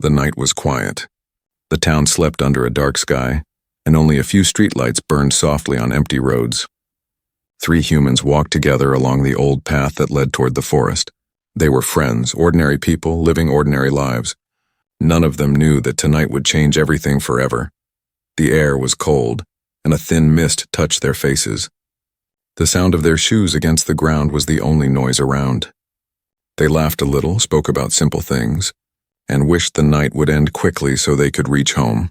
The night was quiet. The town slept under a dark sky, and only a few streetlights burned softly on empty roads. 3 humans walked together along the old path that led toward the forest. They were friends, ordinary people living ordinary lives. None of them knew that tonight would change everything forever. The air was cold, and a thin mist touched their faces. The sound of their shoes against the ground was the only noise around. They laughed a little, spoke about simple things, and wished the night would end quickly so they could reach home.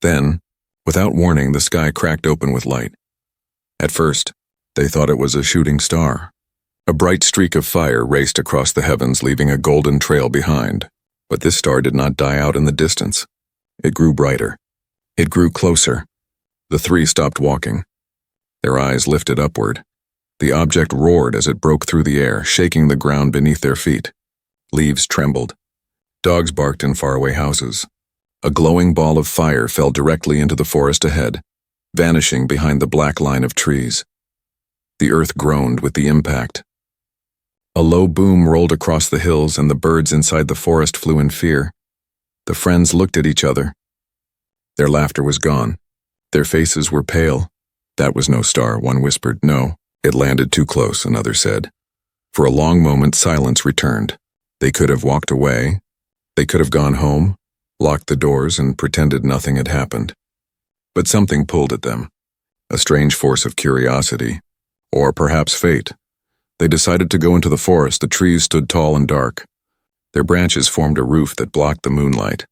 Then, without warning, the sky cracked open with light. At first, they thought it was a shooting star. A bright streak of fire raced across the heavens, leaving a golden trail behind. But this star did not die out in the distance. It grew brighter. It grew closer. The 3 stopped walking. Their eyes lifted upward. The object roared as it broke through the air, shaking the ground beneath their feet. Leaves trembled. Dogs barked in faraway houses. A glowing ball of fire fell directly into the forest ahead, vanishing behind the black line of trees. The earth groaned with the impact. A low boom rolled across the hills, and the birds inside the forest flew in fear. The friends looked at each other. Their laughter was gone. Their faces were pale. That was no star, one whispered. No, it landed too close, another said. For a long moment, silence returned. They could have walked away. They could have gone home, locked the doors, and pretended nothing had happened. But something pulled at them. A strange force of curiosity. Or perhaps fate. They decided to go into the forest. The trees stood tall and dark. Their branches formed a roof that blocked the moonlight.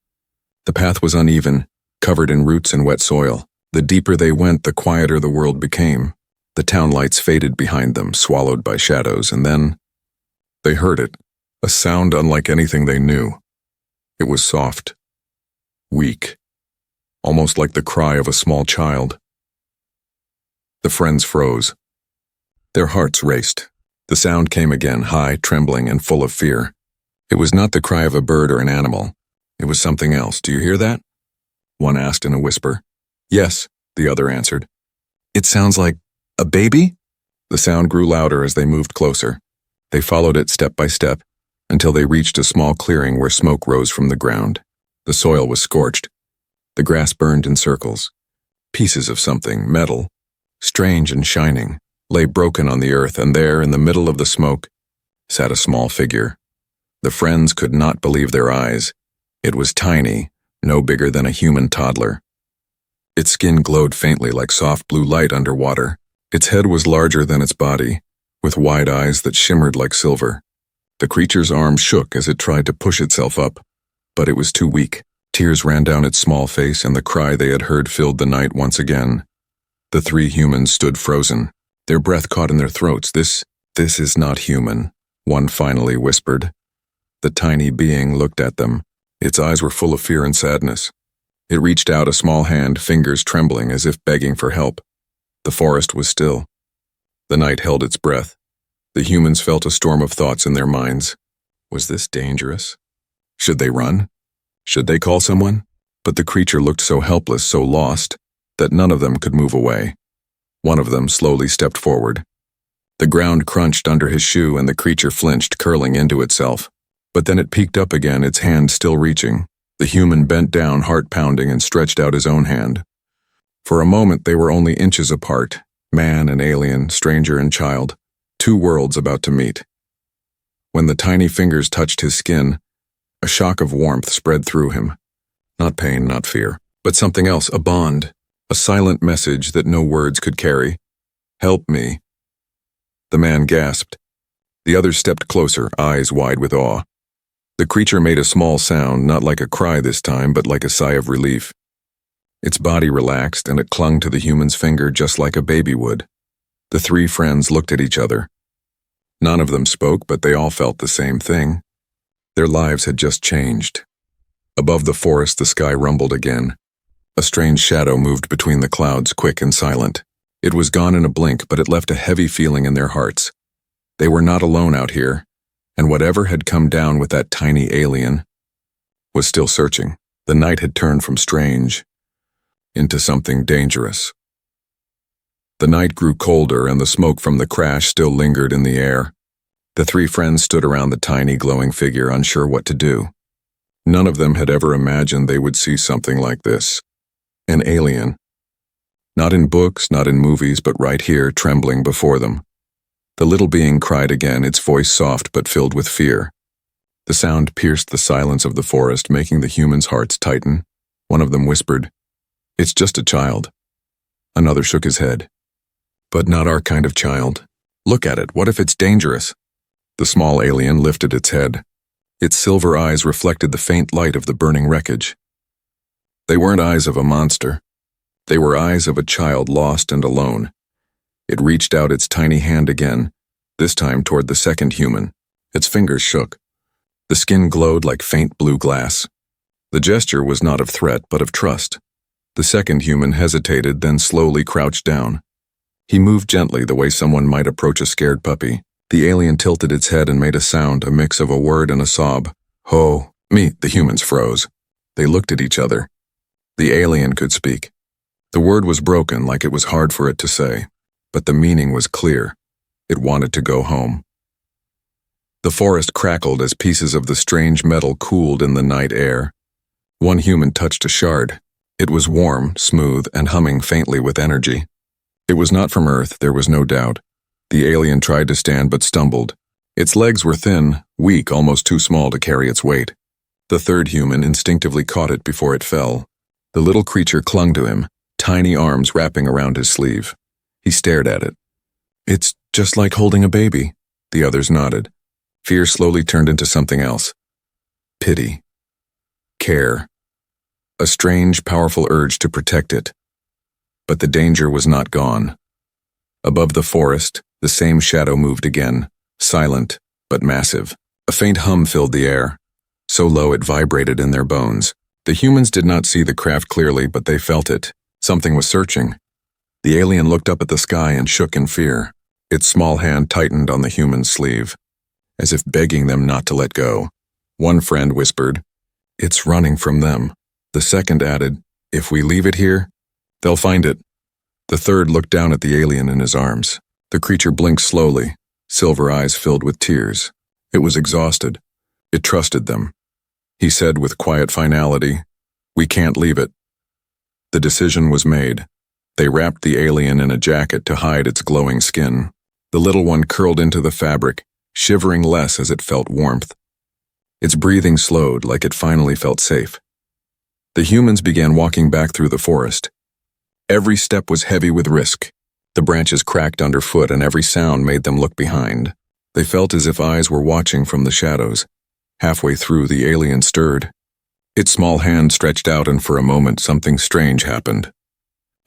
The path was uneven, covered in roots and wet soil. The deeper they went, the quieter the world became. The town lights faded behind them, swallowed by shadows, and then they heard it, a sound unlike anything they knew. It was soft, weak, almost like the cry of a small child. The friends froze. Their hearts raced. The sound came again, high, trembling, and full of fear. It was not the cry of a bird or an animal. It was something else. Do you hear that? One asked in a whisper. Yes, the other answered. It sounds like a baby? The sound grew louder as they moved closer. They followed it step by step until they reached a small clearing where smoke rose from the ground. The soil was scorched. The grass burned in circles. Pieces of something, metal, strange and shining, lay broken on the earth, and there, in the middle of the smoke, sat a small figure. The friends could not believe their eyes. It was tiny, no bigger than a human toddler. Its skin glowed faintly like soft blue light underwater. Its head was larger than its body, with wide eyes that shimmered like silver. The creature's arm shook as it tried to push itself up, but it was too weak. Tears ran down its small face, and the cry they had heard filled the night once again. The 3 humans stood frozen, their breath caught in their throats. This is not human, one finally whispered. The tiny being looked at them. Its eyes were full of fear and sadness. It reached out a small hand, fingers trembling as if begging for help. The forest was still. The night held its breath. The humans felt a storm of thoughts in their minds. Was this dangerous? Should they run? Should they call someone? But the creature looked so helpless, so lost, that none of them could move away. One of them slowly stepped forward. The ground crunched under his shoe, and the creature flinched, curling into itself. But then it peeked up again, its hand still reaching. The human bent down, heart pounding, and stretched out his own hand. For a moment they were only inches apart, man and alien, stranger and child, 2 worlds about to meet. When the tiny fingers touched his skin, a shock of warmth spread through him. Not pain, not fear, but something else, a bond, a silent message that no words could carry. Help me. The man gasped. The others stepped closer, eyes wide with awe. The creature made a small sound, not like a cry this time, but like a sigh of relief. Its body relaxed, and it clung to the human's finger just like a baby would. The 3 friends looked at each other. None of them spoke, but they all felt the same thing. Their lives had just changed. Above the forest, the sky rumbled again. A strange shadow moved between the clouds, quick and silent. It was gone in a blink, but it left a heavy feeling in their hearts. They were not alone out here, and whatever had come down with that tiny alien was still searching. The night had turned from strange into something dangerous. The night grew colder, and the smoke from the crash still lingered in the air. The 3 friends stood around the tiny, glowing figure, unsure what to do. None of them had ever imagined they would see something like this. An alien. Not in books, not in movies, but right here, trembling before them. The little being cried again, its voice soft but filled with fear. The sound pierced the silence of the forest, making the humans' hearts tighten. One of them whispered, "It's just a child." Another shook his head. "But not our kind of child. Look at it, what if it's dangerous?" The small alien lifted its head. Its silver eyes reflected the faint light of the burning wreckage. They weren't eyes of a monster. They were eyes of a child lost and alone. It reached out its tiny hand again, this time toward the second human. Its fingers shook. The skin glowed like faint blue glass. The gesture was not of threat, but of trust. The second human hesitated, then slowly crouched down. He moved gently, the way someone might approach a scared puppy. The alien tilted its head and made a sound, a mix of a word and a sob. "Ho, me." The humans froze. They looked at each other. The alien could speak. The word was broken, like it was hard for it to say, but the meaning was clear. It wanted to go home. The forest crackled as pieces of the strange metal cooled in the night air. One human touched a shard. It was warm, smooth, and humming faintly with energy. It was not from Earth, there was no doubt. The alien tried to stand but stumbled. Its legs were thin, weak, almost too small to carry its weight. The third human instinctively caught it before it fell. The little creature clung to him, tiny arms wrapping around his sleeve. He stared at it. "It's just like holding a baby." The others nodded. Fear slowly turned into something else. Pity. Care. A strange, powerful urge to protect it. But the danger was not gone. Above the forest, the same shadow moved again, silent but massive. A faint hum filled the air, so low it vibrated in their bones. The humans did not see the craft clearly, but they felt it. Something was searching. The alien looked up at the sky and shook in fear. Its small hand tightened on the human's sleeve, as if begging them not to let go. One friend whispered, "It's running from them." The second added, "If we leave it here, they'll find it." The third looked down at the alien in his arms. The creature blinked slowly, silver eyes filled with tears. It was exhausted. It trusted them. He said with quiet finality, "We can't leave it." The decision was made. They wrapped the alien in a jacket to hide its glowing skin. The little one curled into the fabric, shivering less as it felt warmth. Its breathing slowed, like it finally felt safe. The humans began walking back through the forest. Every step was heavy with risk. The branches cracked underfoot and every sound made them look behind. They felt as if eyes were watching from the shadows. Halfway through, the alien stirred. Its small hand stretched out and for a moment something strange happened.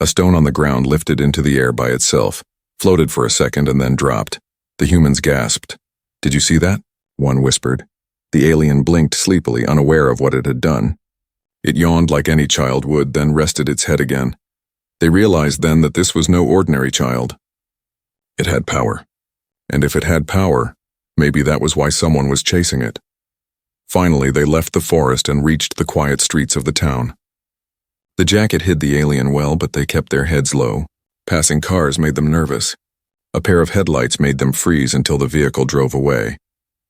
A stone on the ground lifted into the air by itself, floated for a second and then dropped. The humans gasped. "Did you see that?" one whispered. The alien blinked sleepily, unaware of what it had done. It yawned like any child would, then rested its head again. They realized then that this was no ordinary child. It had power. And if it had power, maybe that was why someone was chasing it. Finally, they left the forest and reached the quiet streets of the town. The jacket hid the alien well, but they kept their heads low. Passing cars made them nervous. A pair of headlights made them freeze until the vehicle drove away.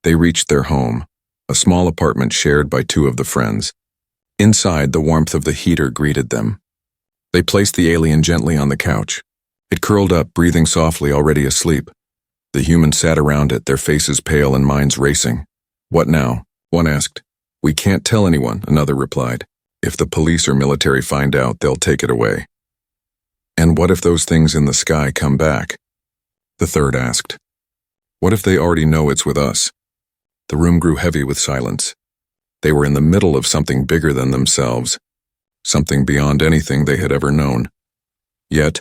They reached their home, a small apartment shared by two of the friends. Inside, the warmth of the heater greeted them. They placed the alien gently on the couch. It curled up, breathing softly, already asleep. The humans sat around it, their faces pale and minds racing. "What now?" one asked. "We can't tell anyone," another replied. "If the police or military find out, they'll take it away." "And what if those things in the sky come back?" the third asked. "What if they already know it's with us?" The room grew heavy with silence. They were in the middle of something bigger than themselves, something beyond anything they had ever known. Yet,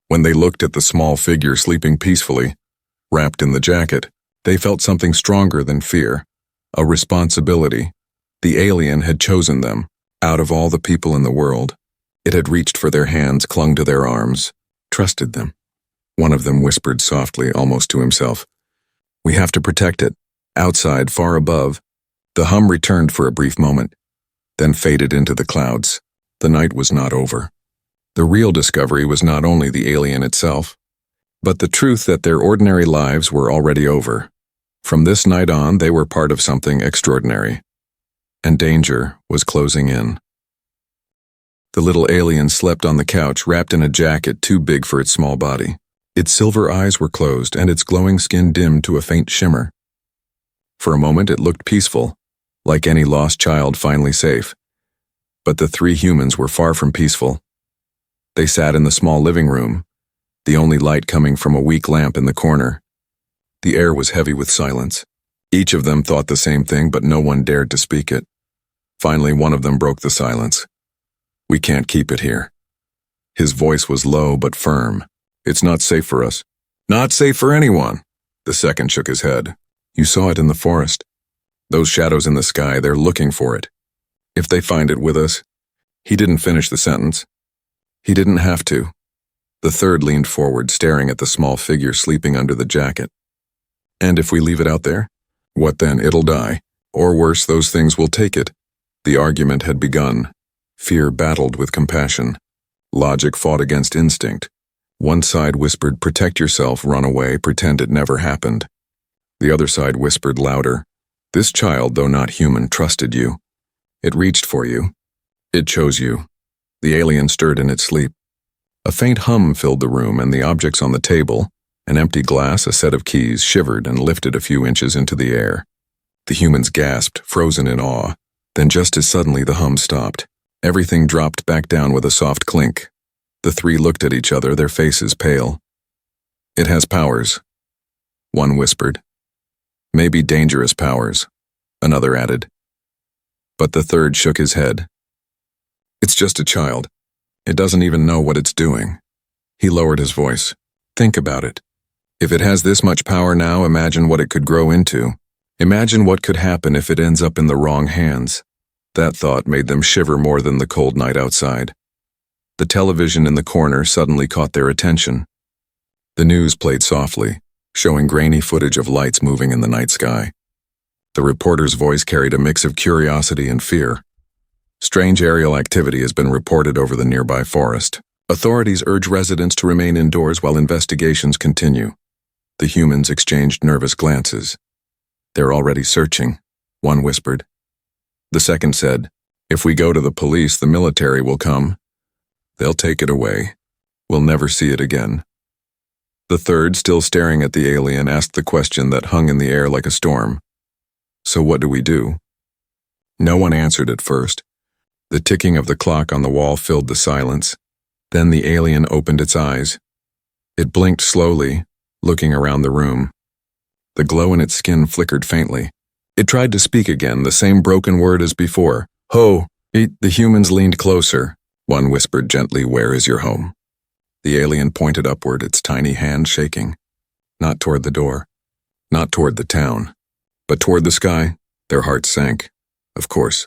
when they looked at the small figure sleeping peacefully, wrapped in the jacket, they felt something stronger than fear, a responsibility. The alien had chosen them, out of all the people in the world. It had reached for their hands, clung to their arms, trusted them. One of them whispered softly, almost to himself, "We have to protect it." Outside, far above, the hum returned for a brief moment, then faded into the clouds. The night was not over. The real discovery was not only the alien itself, but the truth that their ordinary lives were already over. From this night on, they were part of something extraordinary. and danger was closing in. The little alien slept on the couch, wrapped in a jacket too big for its small body. Its silver eyes were closed, and its glowing skin dimmed to a faint shimmer. For a moment it looked peaceful, like any lost child finally safe. But the three humans were far from peaceful. They sat in the small living room, the only light coming from a weak lamp in the corner. The air was heavy with silence. Each of them thought the same thing, but no one dared to speak it. Finally, one of them broke the silence. "We can't keep it here." His voice was low but firm. "It's not safe for us." "Not safe for anyone." The second shook his head. "You saw it in the forest. Those shadows in the sky, they're looking for it. If they find it with us..." He didn't finish the sentence. He didn't have to. The third leaned forward, staring at the small figure sleeping under the jacket. "And if we leave it out there? What then? It'll die. Or worse, those things will take it." The argument had begun. Fear battled with compassion. Logic fought against instinct. One side whispered, "Protect yourself, run away, pretend it never happened." The other side whispered louder, "This child, though not human, trusted you. It reached for you. It chose you." The alien stirred in its sleep. A faint hum filled the room, and the objects on the table, an empty glass, a set of keys, shivered and lifted a few inches into the air. The humans gasped, frozen in awe. Then just as suddenly the hum stopped. Everything dropped back down with a soft clink. The three looked at each other, their faces pale. "It has powers," one whispered. "Maybe dangerous powers," another added. But the third shook his head. "It's just a child. It doesn't even know what it's doing." He lowered his voice. "Think about it. If it has this much power now, imagine what it could grow into. Imagine what could happen if it ends up in the wrong hands." That thought made them shiver more than the cold night outside. The television in the corner suddenly caught their attention. The news played softly, showing grainy footage of lights moving in the night sky. The reporter's voice carried a mix of curiosity and fear. "Strange aerial activity has been reported over the nearby forest. Authorities urge residents to remain indoors while investigations continue." The humans exchanged nervous glances. "They're already searching," one whispered. The second said, "If we go to the police, the military will come. They'll take it away. We'll never see it again." The third, still staring at the alien, asked the question that hung in the air like a storm. "So what do we do?" No one answered at first. The ticking of the clock on the wall filled the silence. Then the alien opened its eyes. It blinked slowly, looking around the room. The glow in its skin flickered faintly. It tried to speak again, the same broken word as before. "Ho!" The humans leaned closer. One whispered gently, "Where is your home?" The alien pointed upward, its tiny hand shaking. Not toward the door, not toward the town, but toward the sky. Their hearts sank. Of course.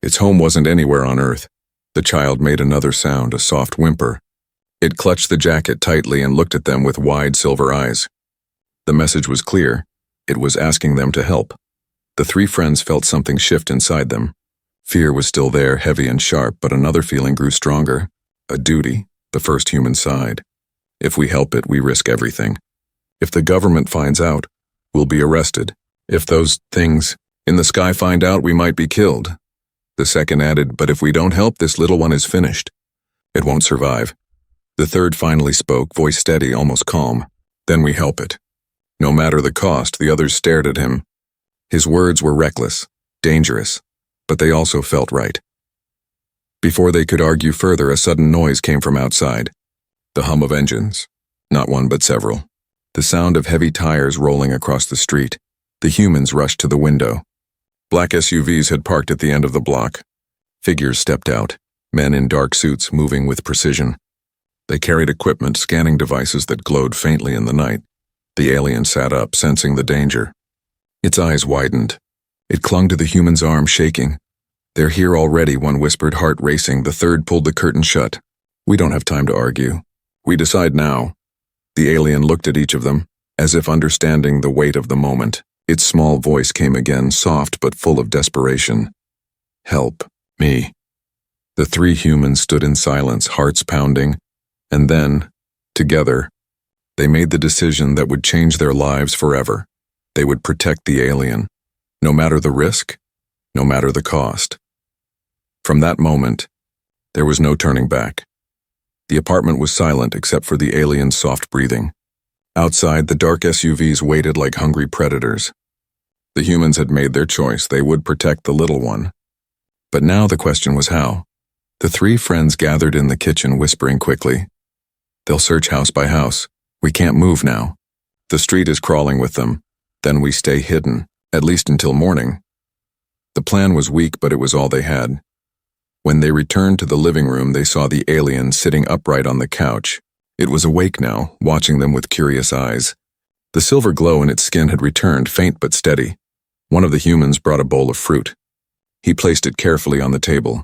Its home wasn't anywhere on Earth. The child made another sound, a soft whimper. It clutched the jacket tightly and looked at them with wide silver eyes. The message was clear. It was asking them to help. The three friends felt something shift inside them. Fear was still there, heavy and sharp, but another feeling grew stronger. A duty, the first human sighed. "If we help it, we risk everything. If the government finds out, we'll be arrested. If those things in the sky find out, we might be killed." The second added, "But if we don't help, this little one is finished. It won't survive." The third finally spoke, voice steady, almost calm. "Then we help it. No matter the cost." The others stared at him. His words were reckless, dangerous, but they also felt right. Before they could argue further, a sudden noise came from outside. The hum of engines. Not one, but several. The sound of heavy tires rolling across the street. The humans rushed to the window. Black SUVs had parked at the end of the block. Figures stepped out, men in dark suits moving with precision. They carried equipment, scanning devices that glowed faintly in the night. The alien sat up, sensing the danger. Its eyes widened. It clung to the human's arm, shaking. "They're here already," one whispered, heart racing. The third pulled the curtain shut. "We don't have time to argue. We decide now." The alien looked at each of them, as if understanding the weight of the moment. Its small voice came again, soft but full of desperation. "Help me." The three humans stood in silence, hearts pounding, and then, together, they made the decision that would change their lives forever. They would protect the alien, no matter the risk, no matter the cost. From that moment, there was no turning back. The apartment was silent except for the alien's soft breathing. Outside, the dark SUVs waited like hungry predators. The humans had made their choice. They would protect the little one. But now the question was how. The three friends gathered in the kitchen, whispering quickly. They'll search house by house. We can't move now. The street is crawling with them. Then we stay hidden, at least until morning. The plan was weak, but it was all they had. When they returned to the living room, they saw the alien sitting upright on the couch. It was awake now, watching them with curious eyes. The silver glow in its skin had returned, faint but steady. One of the humans brought a bowl of fruit. He placed it carefully on the table.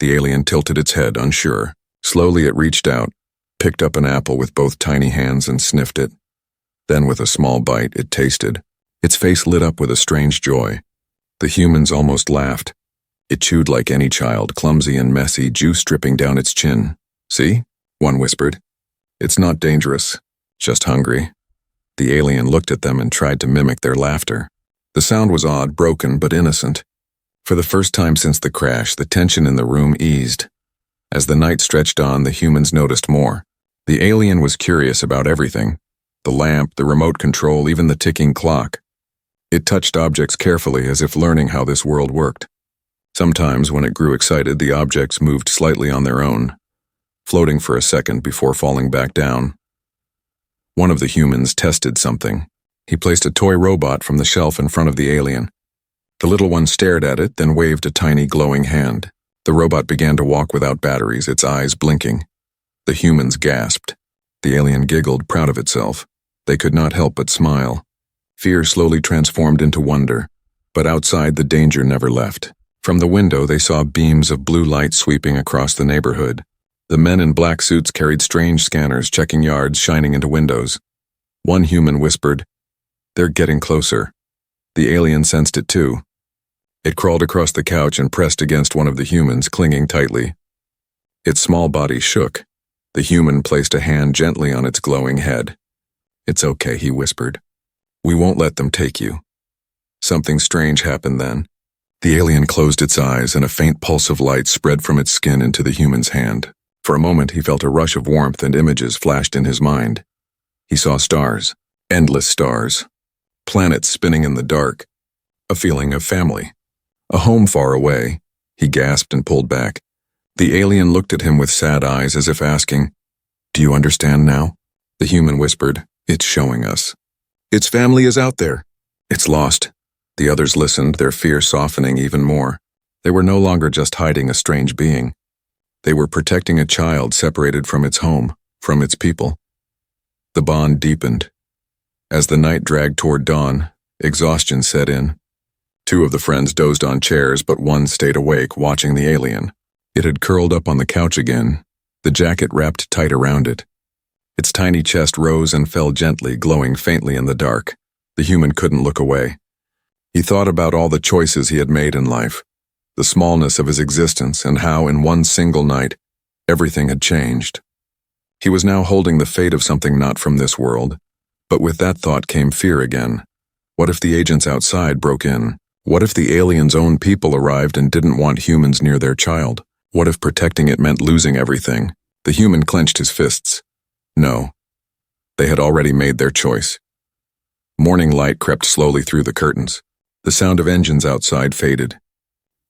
The alien tilted its head, unsure. Slowly it reached out, picked up an apple with both tiny hands and sniffed it. Then with a small bite, it tasted. Its face lit up with a strange joy. The humans almost laughed. It chewed like any child, clumsy and messy, juice dripping down its chin. See? One whispered. It's not dangerous, just hungry. The alien looked at them and tried to mimic their laughter. The sound was odd, broken, but innocent. For the first time since the crash, the tension in the room eased. As the night stretched on, the humans noticed more. The alien was curious about everything. The lamp, the remote control, even the ticking clock. It touched objects carefully, as if learning how this world worked. Sometimes, when it grew excited, the objects moved slightly on their own, floating for a second before falling back down. One of the humans tested something. He placed a toy robot from the shelf in front of the alien. The little one stared at it, then waved a tiny glowing hand. The robot began to walk without batteries, its eyes blinking. The humans gasped. The alien giggled, proud of itself. They could not help but smile. Fear slowly transformed into wonder, but outside the danger never left. From the window, they saw beams of blue light sweeping across the neighborhood. The men in black suits carried strange scanners, checking yards, shining into windows. One human whispered, "They're getting closer." The alien sensed it too. It crawled across the couch and pressed against one of the humans, clinging tightly. Its small body shook. The human placed a hand gently on its glowing head. "It's okay," he whispered. "We won't let them take you." Something strange happened then. The alien closed its eyes, and a faint pulse of light spread from its skin into the human's hand. For a moment, he felt a rush of warmth, and images flashed in his mind. He saw stars, endless stars, planets spinning in the dark, a feeling of family, a home far away. He gasped and pulled back. The alien looked at him with sad eyes, as if asking, "Do you understand now?" The human whispered, "It's showing us. Its family is out there. It's lost." The others listened, their fear softening even more. They were no longer just hiding a strange being. They were protecting a child separated from its home, from its people. The bond deepened. As the night dragged toward dawn, exhaustion set in. Two of the friends dozed on chairs, but one stayed awake, watching the alien. It had curled up on the couch again, the jacket wrapped tight around it. Its tiny chest rose and fell gently, glowing faintly in the dark. The human couldn't look away. He thought about all the choices he had made in life, the smallness of his existence, and how, in one single night, everything had changed. He was now holding the fate of something not from this world, but with that thought came fear again. What if the agents outside broke in? What if the alien's own people arrived and didn't want humans near their child? What if protecting it meant losing everything? The human clenched his fists. No. They had already made their choice. Morning light crept slowly through the curtains. The sound of engines outside faded.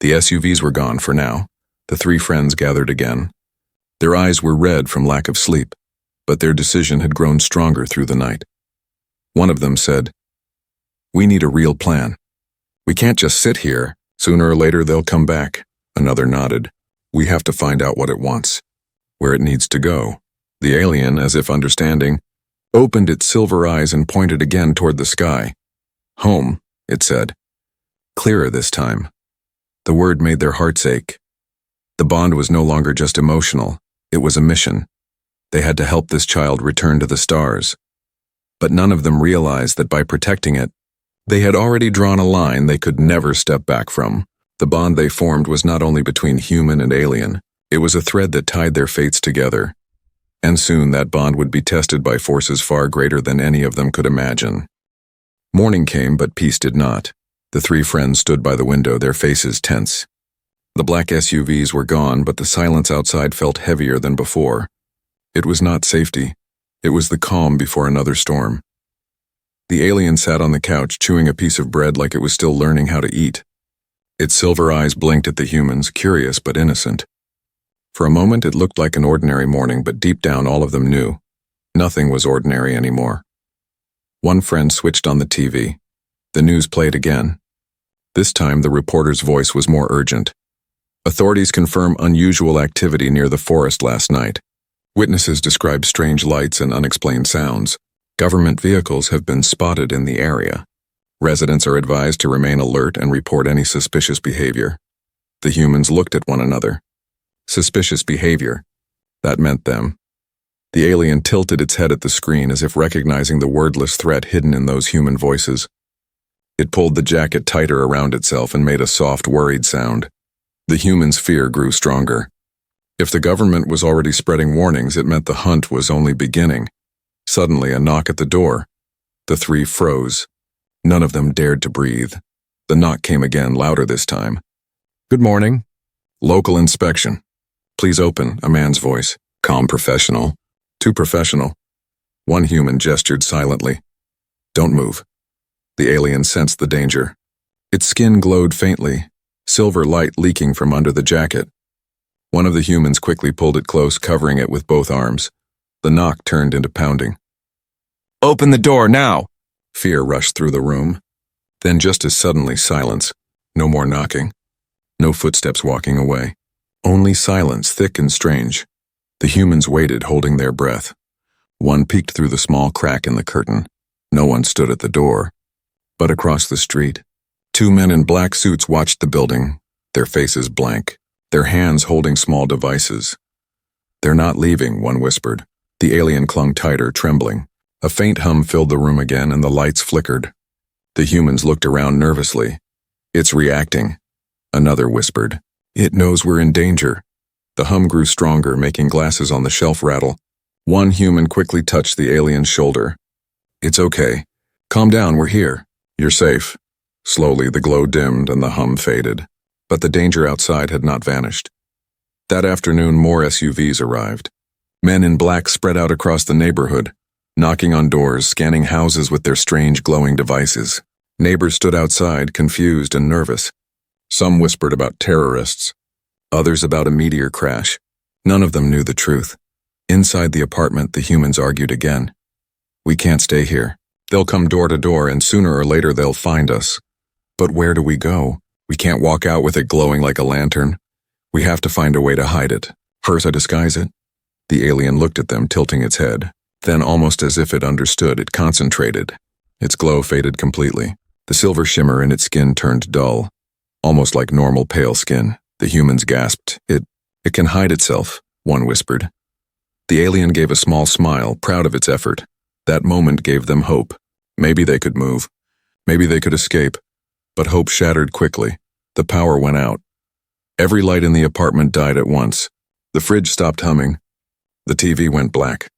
The SUVs were gone for now. The three friends gathered again. Their eyes were red from lack of sleep, but their decision had grown stronger through the night. One of them said, "We need a real plan. We can't just sit here. Sooner or later they'll come back." Another nodded. "We have to find out what it wants, where it needs to go." The alien, as if understanding, opened its silver eyes and pointed again toward the sky. "Home," it said. Clearer this time. The word made their hearts ache. The bond was no longer just emotional, it was a mission. They had to help this child return to the stars. But none of them realized that by protecting it, they had already drawn a line they could never step back from. The bond they formed was not only between human and alien, it was a thread that tied their fates together. And soon that bond would be tested by forces far greater than any of them could imagine. Morning came, but peace did not. The three friends stood by the window, their faces tense. The black SUVs were gone, but the silence outside felt heavier than before. It was not safety. It was the calm before another storm. The alien sat on the couch, chewing a piece of bread like it was still learning how to eat. Its silver eyes blinked at the humans, curious but innocent. For a moment it looked like an ordinary morning, but deep down all of them knew. Nothing was ordinary anymore. One friend switched on the TV. The news played again. This time the reporter's voice was more urgent. Authorities confirm unusual activity near the forest last night. Witnesses describe strange lights and unexplained sounds. Government vehicles have been spotted in the area. Residents are advised to remain alert and report any suspicious behavior. The humans looked at one another. Suspicious behavior. That meant them. The alien tilted its head at the screen as if recognizing the wordless threat hidden in those human voices. It pulled the jacket tighter around itself and made a soft, worried sound. The humans' fear grew stronger. If the government was already spreading warnings, it meant the hunt was only beginning. Suddenly, a knock at the door. The three froze. None of them dared to breathe. The knock came again, louder this time. "Good morning." "Local inspection." "Please open," a man's voice. Calm, professional. Too professional. One human gestured silently. "Don't move." The alien sensed the danger. Its skin glowed faintly, silver light leaking from under the jacket. One of the humans quickly pulled it close, covering it with both arms. The knock turned into pounding. "Open the door, now!" Fear rushed through the room. Then just as suddenly, silence. No more knocking. No footsteps walking away. Only silence, thick and strange. The humans waited, holding their breath. One peeked through the small crack in the curtain. No one stood at the door. But across the street, two men in black suits watched the building, their faces blank, their hands holding small devices. "They're not leaving," one whispered. The alien clung tighter, trembling. A faint hum filled the room again, and the lights flickered. The humans looked around nervously. "It's reacting," another whispered. "It knows we're in danger." The hum grew stronger, making glasses on the shelf rattle. One human quickly touched the alien's shoulder. "It's okay. Calm down, we're here. You're safe." Slowly, the glow dimmed and the hum faded. But the danger outside had not vanished. That afternoon, more SUVs arrived. Men in black spread out across the neighborhood, knocking on doors, scanning houses with their strange glowing devices. Neighbors stood outside, confused and nervous. Some whispered about terrorists, others about a meteor crash. None of them knew the truth. Inside the apartment, the humans argued again. "We can't stay here. They'll come door to door, and sooner or later they'll find us. But where do we go? We can't walk out with it glowing like a lantern. We have to find a way to hide it. First, disguise it." The alien looked at them, tilting its head. Then, almost as if it understood, it concentrated. Its glow faded completely. The silver shimmer in its skin turned dull, almost like normal pale skin. The humans gasped. It can hide itself," one whispered. The alien gave a small smile, proud of its effort. That moment gave them hope. Maybe they could move. Maybe they could escape. But hope shattered quickly. The power went out. Every light in the apartment died at once. The fridge stopped humming. The TV went black.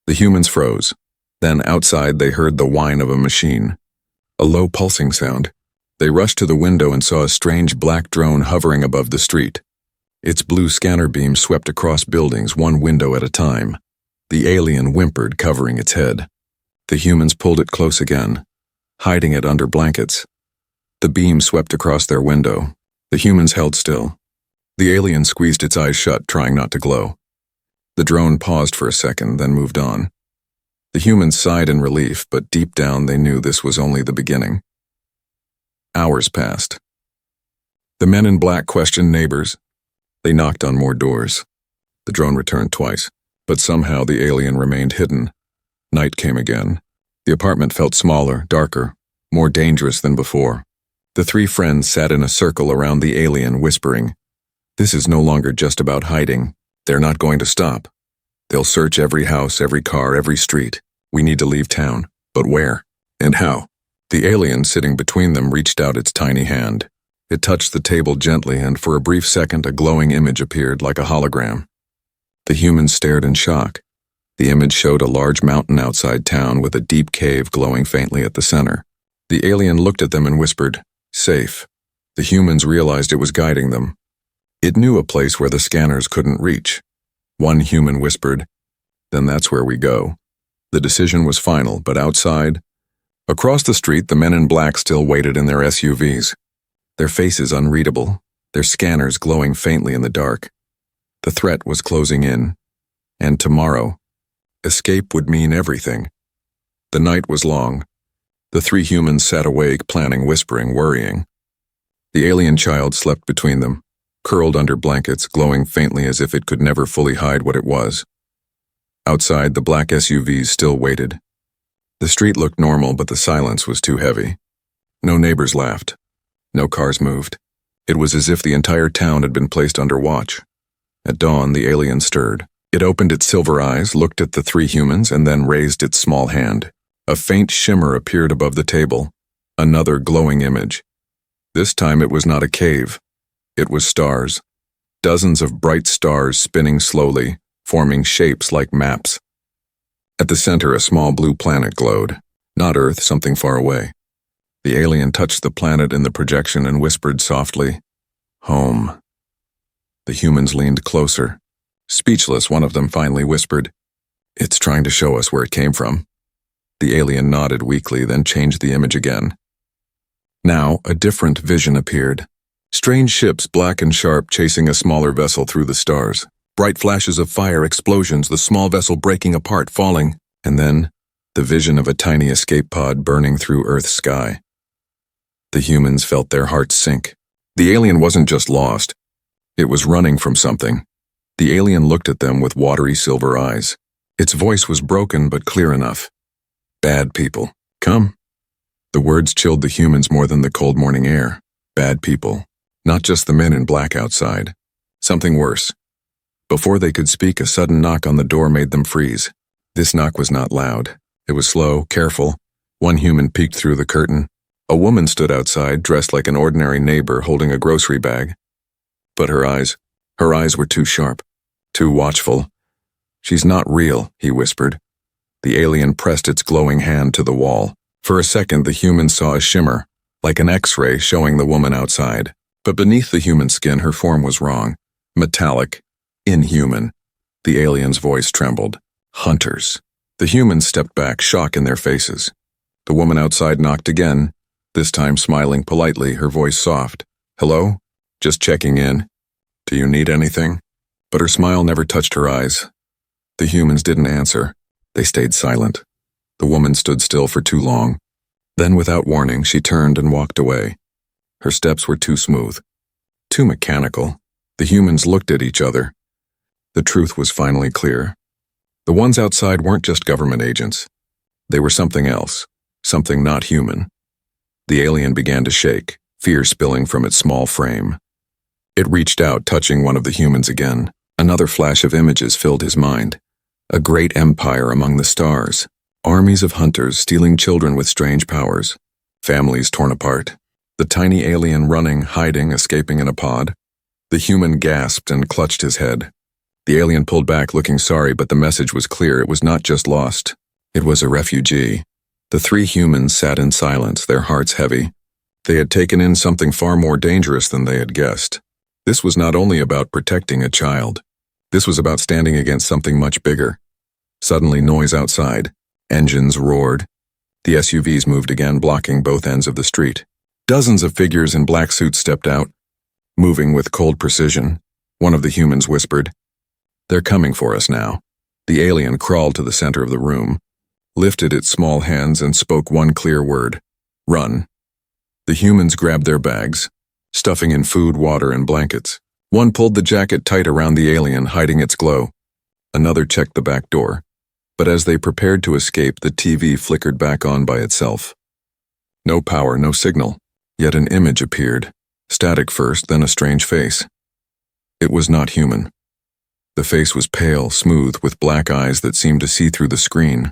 The humans froze. Then outside they heard the whine of a machine. A low pulsing sound. They rushed to the window and saw a strange black drone hovering above the street. Its blue scanner beam swept across buildings, one window at a time. The alien whimpered, covering its head. The humans pulled it close again, hiding it under blankets. The beam swept across their window. The humans held still. The alien squeezed its eyes shut, trying not to glow. The drone paused for a second, then moved on. The humans sighed in relief, but deep down they knew this was only the beginning. Hours passed. The men in black questioned neighbors. They knocked on more doors. The drone returned twice, but somehow the alien remained hidden. Night came again. The apartment felt smaller, darker, more dangerous than before. The three friends sat in a circle around the alien, whispering, "This is no longer just about hiding. They're not going to stop. They'll search every house, every car, every street. We need to leave town. But where? And how?" The alien sitting between them reached out its tiny hand. It touched the table gently, and for a brief second a glowing image appeared like a hologram. The humans stared in shock. The image showed a large mountain outside town with a deep cave glowing faintly at the center. The alien looked at them and whispered, Safe. The humans realized it was guiding them. It knew a place where the scanners couldn't reach. One human whispered, "Then that's where we go." The decision was final, but outside, across the street, the men in black still waited in their SUVs. Their faces unreadable, their scanners glowing faintly in the dark. The threat was closing in, and tomorrow, escape would mean everything. The night was long. The three humans sat awake, planning, whispering, worrying. The alien child slept between them, curled under blankets, glowing faintly as if it could never fully hide what it was. Outside, the black SUVs still waited. The street looked normal, but the silence was too heavy. No neighbors laughed. No cars moved. It was as if the entire town had been placed under watch. At dawn, the alien stirred. It opened its silver eyes, looked at the three humans, and then raised its small hand. A faint shimmer appeared above the table. Another glowing image. This time it was not a cave. It was stars. Dozens of bright stars spinning slowly, forming shapes like maps. At the center, a small blue planet glowed. Not Earth, something far away. The alien touched the planet in the projection and whispered softly, "Home." The humans leaned closer. Speechless, one of them finally whispered, "It's trying to show us where it came from." The alien nodded weakly, then changed the image again. Now, a different vision appeared. Strange ships, black and sharp, chasing a smaller vessel through the stars. Bright flashes of fire, explosions, the small vessel breaking apart, falling, and then the vision of a tiny escape pod burning through Earth's sky. The humans felt their hearts sink. The alien wasn't just lost. It was running from something. The alien looked at them with watery silver eyes. Its voice was broken but clear enough. "Bad people, come." The words chilled the humans more than the cold morning air. Bad people. Not just the men in black outside. Something worse. Before they could speak, a sudden knock on the door made them freeze. This knock was not loud. It was slow, careful. One human peeked through the curtain. A woman stood outside, dressed like an ordinary neighbor holding a grocery bag. But her eyes were too sharp, too watchful. "She's not real," he whispered. The alien pressed its glowing hand to the wall. For a second, the human saw a shimmer, like an X-ray showing the woman outside. But beneath the human skin, her form was wrong. Metallic. Inhuman. The alien's voice trembled. "Hunters." The humans stepped back, shock in their faces. The woman outside knocked again, this time smiling politely, her voice soft. "Hello? Just checking in. Do you need anything?" But her smile never touched her eyes. The humans didn't answer. They stayed silent. The woman stood still for too long. Then, without warning, she turned and walked away. Her steps were too smooth, too mechanical. The humans looked at each other. The truth was finally clear. The ones outside weren't just government agents. They were something else, something not human. The alien began to shake, fear spilling from its small frame. It reached out, touching one of the humans again. Another flash of images filled his mind. A great empire among the stars. Armies of hunters stealing children with strange powers. Families torn apart. The tiny alien running, hiding, escaping in a pod. The human gasped and clutched his head. The alien pulled back, looking sorry, but the message was clear. It was not just lost. It was a refugee. The three humans sat in silence, their hearts heavy. They had taken in something far more dangerous than they had guessed. This was not only about protecting a child. This was about standing against something much bigger. Suddenly, noise outside. Engines roared. The SUVs moved again, blocking both ends of the street. Dozens of figures in black suits stepped out, moving with cold precision. One of the humans whispered, "They're coming for us now." The alien crawled to the center of the room, lifted its small hands and spoke one clear word, "Run." The humans grabbed their bags, stuffing in food, water, and blankets. One pulled the jacket tight around the alien, hiding its glow. Another checked the back door. But as they prepared to escape, the TV flickered back on by itself. No power, no signal. Yet an image appeared. Static first, then a strange face. It was not human. The face was pale, smooth, with black eyes that seemed to see through the screen.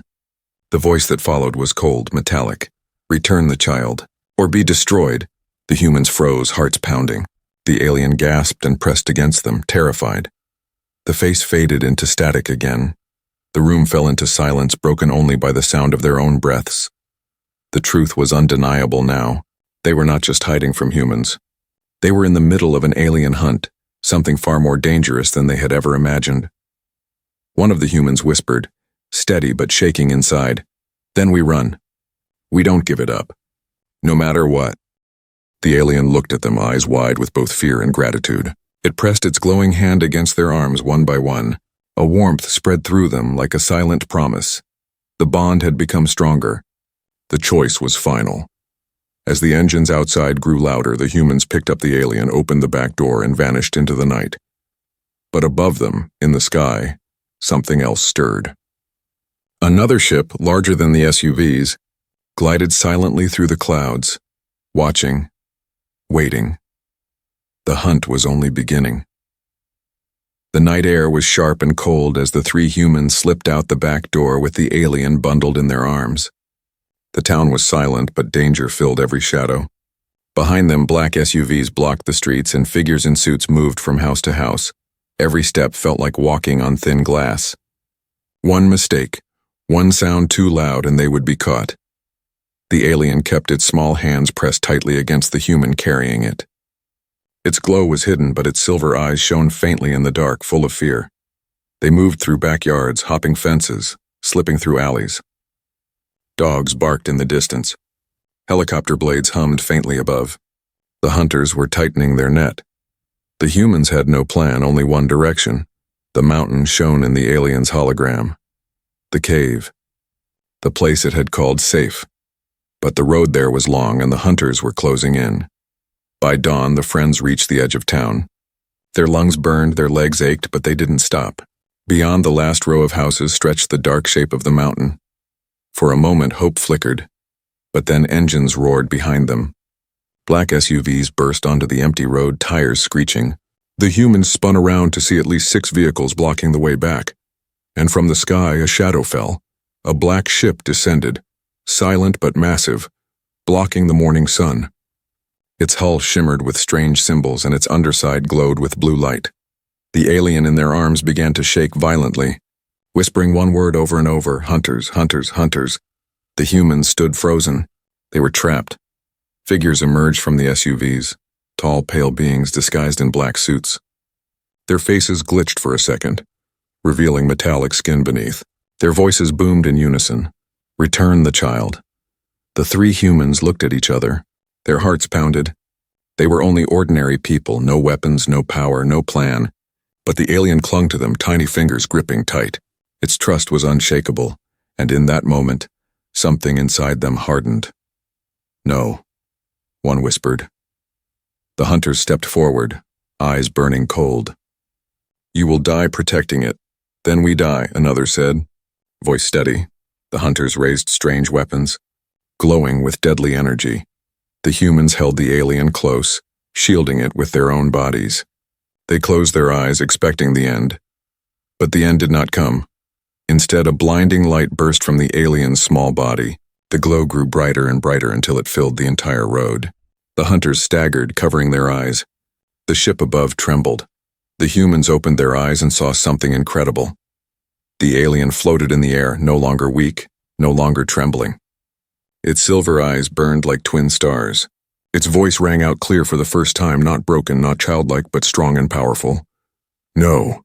The voice that followed was cold, metallic. "Return the child, or be destroyed." The humans froze, hearts pounding. The alien gasped and pressed against them, terrified. The face faded into static again. The room fell into silence, broken only by the sound of their own breaths. The truth was undeniable now. They were not just hiding from humans. They were in the middle of an alien hunt, something far more dangerous than they had ever imagined. One of the humans whispered, steady but shaking inside, "Then we run. We don't give it up. No matter what." The alien looked at them, eyes wide with both fear and gratitude. It pressed its glowing hand against their arms one by one. A warmth spread through them like a silent promise. The bond had become stronger. The choice was final. As the engines outside grew louder, the humans picked up the alien, opened the back door, and vanished into the night. But above them, in the sky, something else stirred. Another ship, larger than the SUVs, glided silently through the clouds, watching, waiting. The hunt was only beginning. The night air was sharp and cold as the three humans slipped out the back door with the alien bundled in their arms. The town was silent, but danger filled every shadow. Behind them, black SUVs blocked the streets and figures in suits moved from house to house. Every step felt like walking on thin glass. One mistake, one sound too loud, and they would be caught. The alien kept its small hands pressed tightly against the human carrying it. Its glow was hidden, but its silver eyes shone faintly in the dark, full of fear. They moved through backyards, hopping fences, slipping through alleys. Dogs barked in the distance. Helicopter blades hummed faintly above. The hunters were tightening their net. The humans had no plan, only one direction. The mountain shone in the alien's hologram. The cave. The place it had called safe. But the road there was long and the hunters were closing in. By dawn, the friends reached the edge of town. Their lungs burned, their legs ached, but they didn't stop. Beyond the last row of houses stretched the dark shape of the mountain. For a moment, hope flickered, but then engines roared behind them. Black SUVs burst onto the empty road, tires screeching. The humans spun around to see at least 6 vehicles blocking the way back. And from the sky, a shadow fell. A black ship descended, silent but massive, blocking the morning sun. Its hull shimmered with strange symbols and its underside glowed with blue light. The alien in their arms began to shake violently, whispering one word over and over, "Hunters, hunters, hunters." The humans stood frozen. They were trapped. Figures emerged from the SUVs, tall, pale beings disguised in black suits. Their faces glitched for a second, revealing metallic skin beneath. Their voices boomed in unison. "Return the child." The three humans looked at each other. Their hearts pounded. They were only ordinary people, no weapons, no power, no plan. But the alien clung to them, tiny fingers gripping tight. Its trust was unshakable, and in that moment, something inside them hardened. "No," one whispered. The hunters stepped forward, eyes burning cold. "You will die protecting it. Then we die," another said, voice steady. The hunters raised strange weapons, glowing with deadly energy. The humans held the alien close, shielding it with their own bodies. They closed their eyes, expecting the end. But the end did not come. Instead, a blinding light burst from the alien's small body. The glow grew brighter and brighter until it filled the entire road. The hunters staggered, covering their eyes. The ship above trembled. The humans opened their eyes and saw something incredible. The alien floated in the air, no longer weak, no longer trembling. Its silver eyes burned like twin stars. Its voice rang out clear for the first time, not broken, not childlike, but strong and powerful. "No."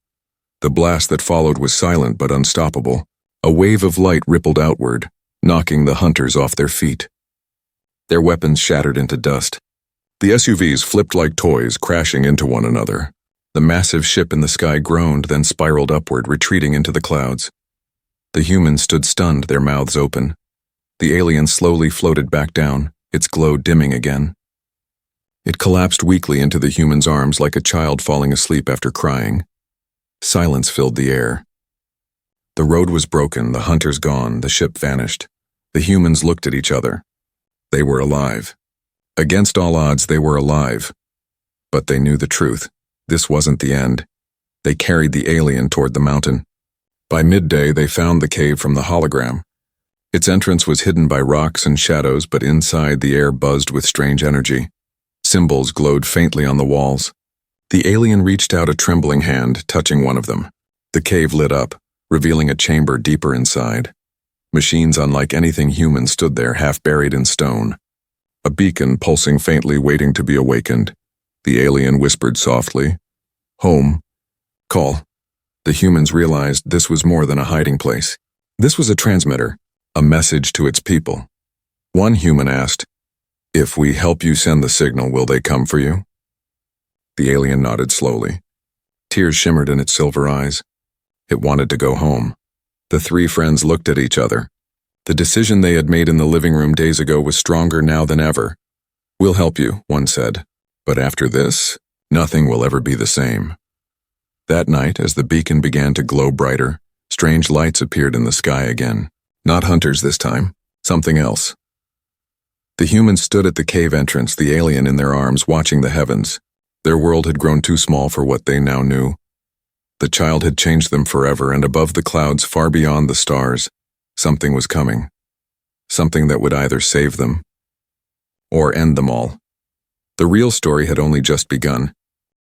The blast that followed was silent but unstoppable. A wave of light rippled outward, knocking the hunters off their feet. Their weapons shattered into dust. The SUVs flipped like toys, crashing into one another. The massive ship in the sky groaned, then spiraled upward, retreating into the clouds. The humans stood stunned, their mouths open. The alien slowly floated back down, its glow dimming again. It collapsed weakly into the human's arms like a child falling asleep after crying. Silence filled the air. The road was broken, the hunters gone, the ship vanished. The humans looked at each other. They were alive. Against all odds, they were alive. But they knew the truth. This wasn't the end. They carried the alien toward the mountain. By midday, they found the cave from the hologram. Its entrance was hidden by rocks and shadows, but inside the air buzzed with strange energy. Symbols glowed faintly on the walls. The alien reached out a trembling hand, touching one of them. The cave lit up, revealing a chamber deeper inside. Machines unlike anything human stood there, half buried in stone. a beacon pulsing faintly waiting to be awakened. The alien whispered softly, "Home. Call." The humans realized this was more than a hiding place. This was a transmitter, a message to its people. One human asked, "If we help you send the signal, will they come for you?" The alien nodded slowly. Tears shimmered in its silver eyes. It wanted to go home. The three friends looked at each other. The decision they had made in the living room days ago was stronger now than ever. "We'll help you," one said. "But after this, nothing will ever be the same." That night, as the beacon began to glow brighter, strange lights appeared in the sky again. Not hunters this time, something else. The humans stood at the cave entrance, the alien in their arms, watching the heavens. Their world had grown too small for what they now knew. The child had changed them forever, and above the clouds, far beyond the stars, something was coming. Something that would either save them or end them all. The real story had only just begun.